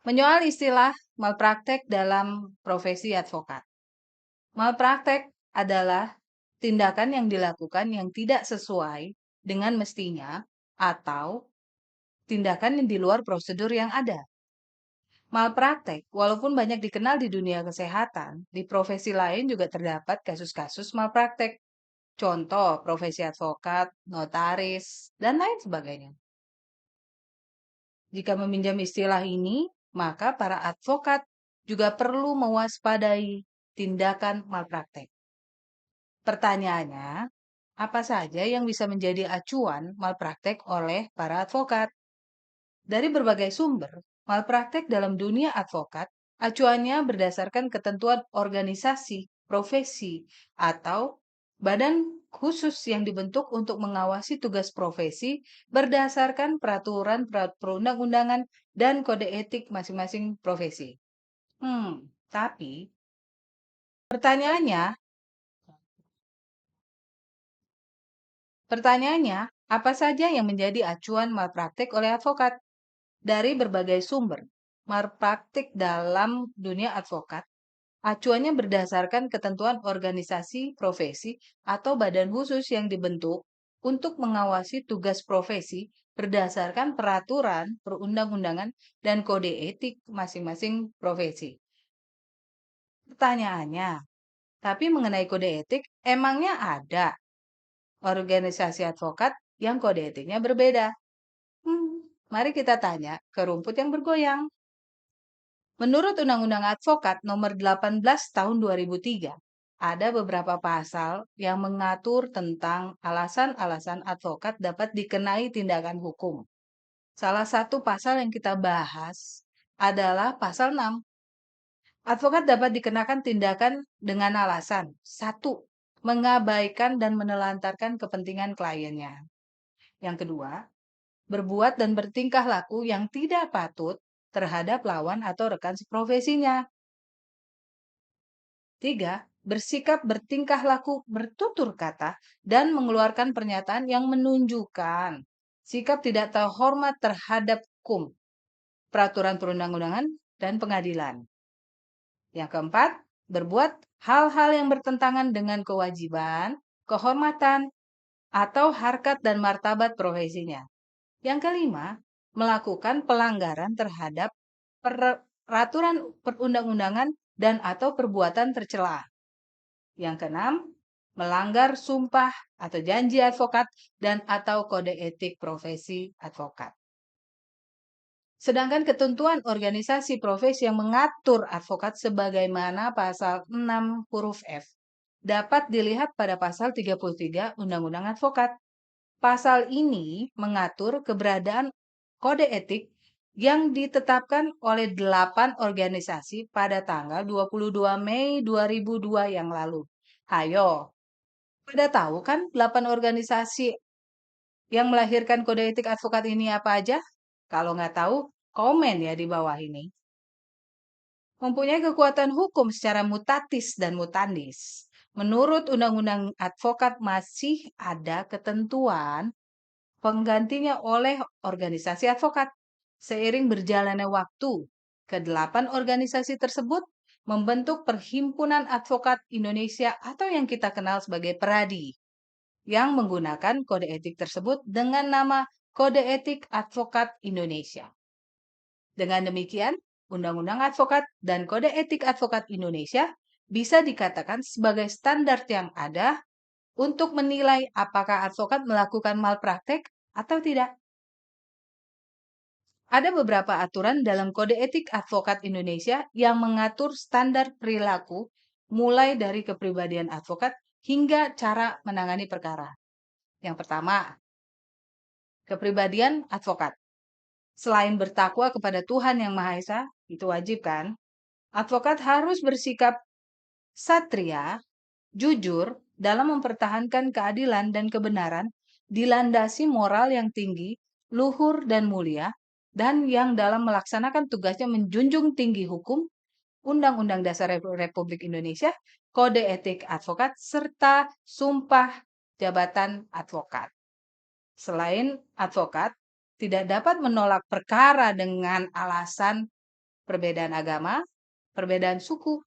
Menyoal istilah malpraktek dalam profesi advokat. Malpraktek adalah tindakan yang dilakukan yang tidak sesuai dengan mestinya atau tindakan yang di luar prosedur yang ada. Malpraktek, walaupun banyak dikenal di dunia kesehatan, di profesi lain juga terdapat kasus-kasus malpraktek. Contoh, profesi advokat, notaris, dan lain sebagainya. Jika meminjam istilah ini, maka para advokat juga perlu mewaspadai tindakan malpraktek. Pertanyaannya, apa saja yang bisa menjadi acuan malpraktek oleh para advokat? Dari berbagai sumber, malpraktek dalam dunia advokat, acuannya berdasarkan ketentuan organisasi, profesi, atau badan khusus yang dibentuk untuk mengawasi tugas profesi berdasarkan peraturan perundang-undangan dan kode etik masing-masing profesi. Tapi pertanyaannya, pertanyaannya, apa saja yang menjadi acuan malpraktek oleh advokat? Dari berbagai sumber, malpraktik dalam dunia advokat, acuannya berdasarkan ketentuan organisasi, profesi, atau badan khusus yang dibentuk untuk mengawasi tugas profesi berdasarkan peraturan, perundang-undangan, dan kode etik masing-masing profesi. Pertanyaannya, tapi mengenai kode etik, emangnya ada organisasi advokat yang kode etiknya berbeda? Mari kita tanya ke rumput yang bergoyang. Menurut Undang-Undang Advokat Nomor 18 Tahun 2003, ada beberapa pasal yang mengatur tentang alasan-alasan advokat dapat dikenai tindakan hukum. Salah satu pasal yang kita bahas adalah pasal 6. Advokat dapat dikenakan tindakan dengan alasan: 1. Mengabaikan dan menelantarkan kepentingan kliennya. Yang kedua, berbuat dan bertingkah laku yang tidak patut terhadap lawan atau rekan seprofesinya. 3. Bersikap bertingkah laku bertutur kata dan mengeluarkan pernyataan yang menunjukkan sikap tidak terhormat terhadap hukum, peraturan perundang-undangan, dan pengadilan. Yang keempat, berbuat hal-hal yang bertentangan dengan kewajiban, kehormatan, atau harkat dan martabat profesinya. Yang kelima, melakukan pelanggaran terhadap peraturan perundang-undangan dan atau perbuatan tercela. Yang keenam, melanggar sumpah atau janji advokat dan atau kode etik profesi advokat. Sedangkan ketentuan organisasi profesi yang mengatur advokat sebagaimana pasal 6 huruf F dapat dilihat pada pasal 33 Undang-Undang Advokat. Pasal ini mengatur keberadaan kode etik yang ditetapkan oleh 8 organisasi pada tanggal 22 Mei 2002 yang lalu. Hayo, pada tahu kan 8 organisasi yang melahirkan kode etik advokat ini apa aja? Kalau nggak tahu, komen ya di bawah ini. Mempunyai kekuatan hukum secara mutatis dan mutandis. Menurut Undang-Undang Advokat masih ada ketentuan penggantinya oleh organisasi advokat. Seiring berjalannya waktu, ke-8 organisasi tersebut membentuk Perhimpunan Advokat Indonesia atau yang kita kenal sebagai PERADI, yang menggunakan kode etik tersebut dengan nama Kode Etik Advokat Indonesia. Dengan demikian, Undang-Undang Advokat dan Kode Etik Advokat Indonesia bisa dikatakan sebagai standar yang ada untuk menilai apakah advokat melakukan malpraktek atau tidak. Ada beberapa aturan dalam Kode Etik Advokat Indonesia yang mengatur standar perilaku mulai dari kepribadian advokat hingga cara menangani perkara. Yang pertama, kepribadian advokat. Selain bertakwa kepada Tuhan Yang Maha Esa, itu wajib kan? Advokat harus bersikap satria, jujur dalam mempertahankan keadilan dan kebenaran, dilandasi moral yang tinggi, luhur dan mulia, dan yang dalam melaksanakan tugasnya menjunjung tinggi hukum, Undang-Undang Dasar Republik Indonesia, Kode Etik Advokat, serta Sumpah Jabatan Advokat. Selain advokat, tidak dapat menolak perkara dengan alasan perbedaan agama, perbedaan suku,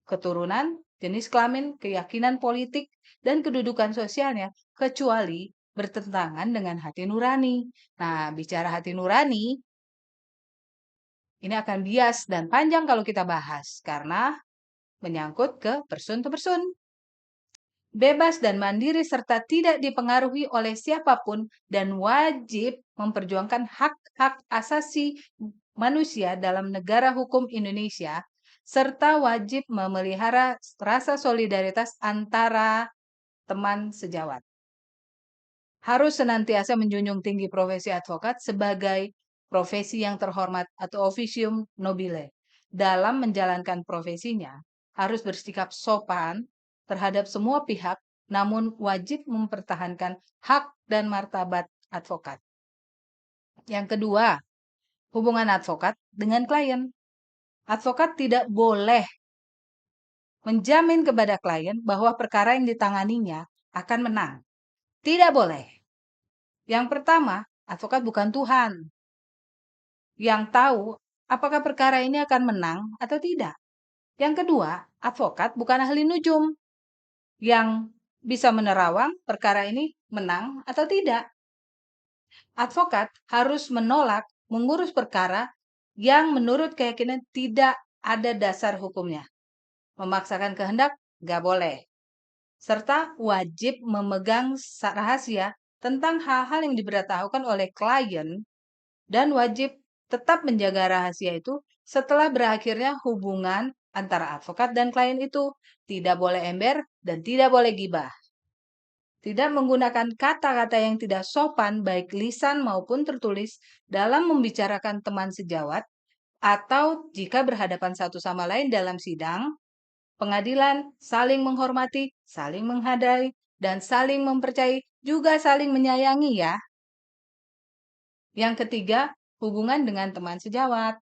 keturunan, jenis kelamin, keyakinan politik, dan kedudukan sosialnya, kecuali bertentangan dengan hati nurani. Nah, bicara hati nurani, ini akan bias dan panjang kalau kita bahas, karena menyangkut ke person to person. Bebas dan mandiri serta tidak dipengaruhi oleh siapapun dan wajib memperjuangkan hak-hak asasi manusia dalam negara hukum Indonesia, serta wajib memelihara rasa solidaritas antara teman sejawat. Harus senantiasa menjunjung tinggi profesi advokat sebagai profesi yang terhormat atau officium nobile. Dalam menjalankan profesinya, harus bersikap sopan terhadap semua pihak, namun wajib mempertahankan hak dan martabat advokat. Yang kedua, hubungan advokat dengan klien. Advokat tidak boleh menjamin kepada klien bahwa perkara yang ditanganinya akan menang. Tidak boleh. Yang pertama, advokat bukan Tuhan yang tahu apakah perkara ini akan menang atau tidak. Yang kedua, advokat bukan ahli nujum yang bisa menerawang perkara ini menang atau tidak. Advokat harus menolak mengurus perkara yang menurut keyakinan tidak ada dasar hukumnya. Memaksakan kehendak nggak boleh. Serta wajib memegang rahasia tentang hal-hal yang diberitahukan oleh klien dan wajib tetap menjaga rahasia itu setelah berakhirnya hubungan antara advokat dan klien itu. Tidak boleh ember dan tidak boleh gibah. Tidak menggunakan kata-kata yang tidak sopan baik lisan maupun tertulis dalam membicarakan teman sejawat atau jika berhadapan satu sama lain dalam sidang, pengadilan, saling menghormati, saling menghargai, dan saling mempercayai, juga saling menyayangi ya. Yang ketiga, hubungan dengan teman sejawat.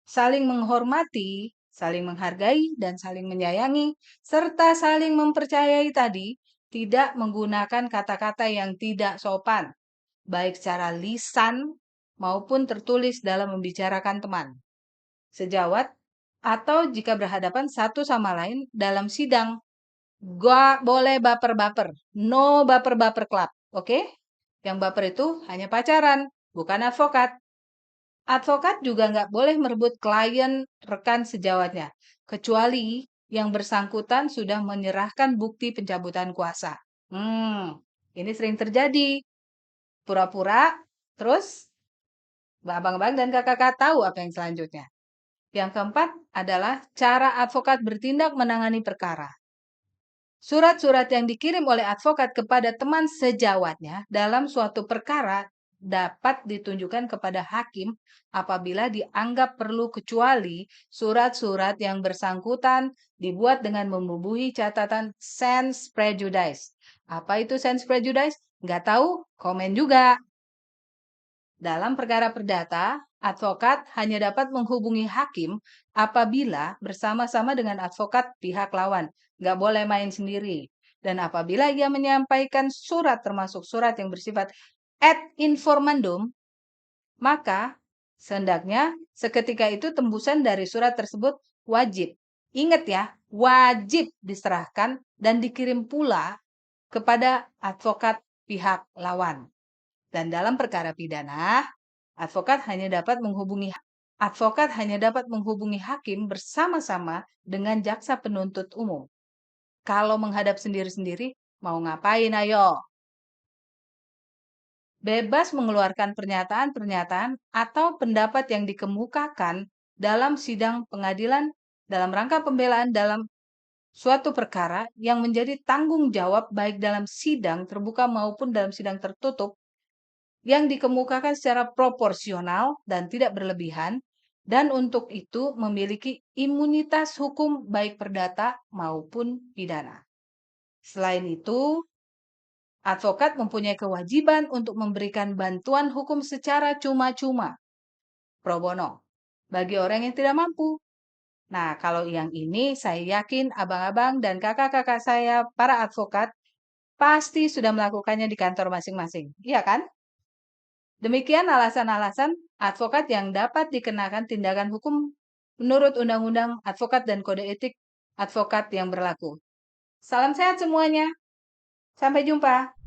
Saling menghormati, saling menghargai, dan saling menyayangi, serta saling mempercayai tadi, tidak menggunakan kata-kata yang tidak sopan, baik secara lisan maupun tertulis dalam membicarakan teman, sejawat, atau jika berhadapan satu sama lain dalam sidang. Gak boleh baper-baper. No baper-baper club. Oke? Yang baper itu hanya pacaran, bukan advokat. Advokat juga nggak boleh merebut klien rekan sejawatnya, kecuali yang bersangkutan sudah menyerahkan bukti pencabutan kuasa. Ini sering terjadi. Pura-pura, terus abang-abang dan kakak-kakak tahu apa yang selanjutnya. Yang keempat adalah cara advokat bertindak menangani perkara. Surat-surat yang dikirim oleh advokat kepada teman sejawatnya dalam suatu perkara dapat ditunjukkan kepada hakim apabila dianggap perlu, kecuali surat-surat yang bersangkutan dibuat dengan membubuhi catatan sense prejudice. Apa itu sense prejudice? Nggak tahu? Komen juga. Dalam perkara perdata, advokat hanya dapat menghubungi hakim apabila bersama-sama dengan advokat pihak lawan. Nggak boleh main sendiri. Dan apabila ia menyampaikan surat termasuk surat yang bersifat ad informandum, maka sehendaknya seketika itu tembusan dari surat tersebut wajib. Ingat ya, wajib diserahkan dan dikirim pula kepada advokat pihak lawan. Dan dalam perkara pidana, advokat hanya dapat menghubungi hakim bersama-sama dengan jaksa penuntut umum. Kalau menghadap sendiri-sendiri, mau ngapain ayo? Bebas mengeluarkan pernyataan-pernyataan atau pendapat yang dikemukakan dalam sidang pengadilan dalam rangka pembelaan dalam suatu perkara yang menjadi tanggung jawab baik dalam sidang terbuka maupun dalam sidang tertutup yang dikemukakan secara proporsional dan tidak berlebihan, dan untuk itu memiliki imunitas hukum baik perdata maupun pidana. Selain itu, advokat mempunyai kewajiban untuk memberikan bantuan hukum secara cuma-cuma, pro bono, bagi orang yang tidak mampu. Nah, kalau yang ini saya yakin abang-abang dan kakak-kakak saya, para advokat, pasti sudah melakukannya di kantor masing-masing. Iya kan? Demikian alasan-alasan advokat yang dapat dikenakan tindakan hukum menurut Undang-Undang Advokat dan Kode Etik Advokat yang berlaku. Salam sehat semuanya. Sampai jumpa.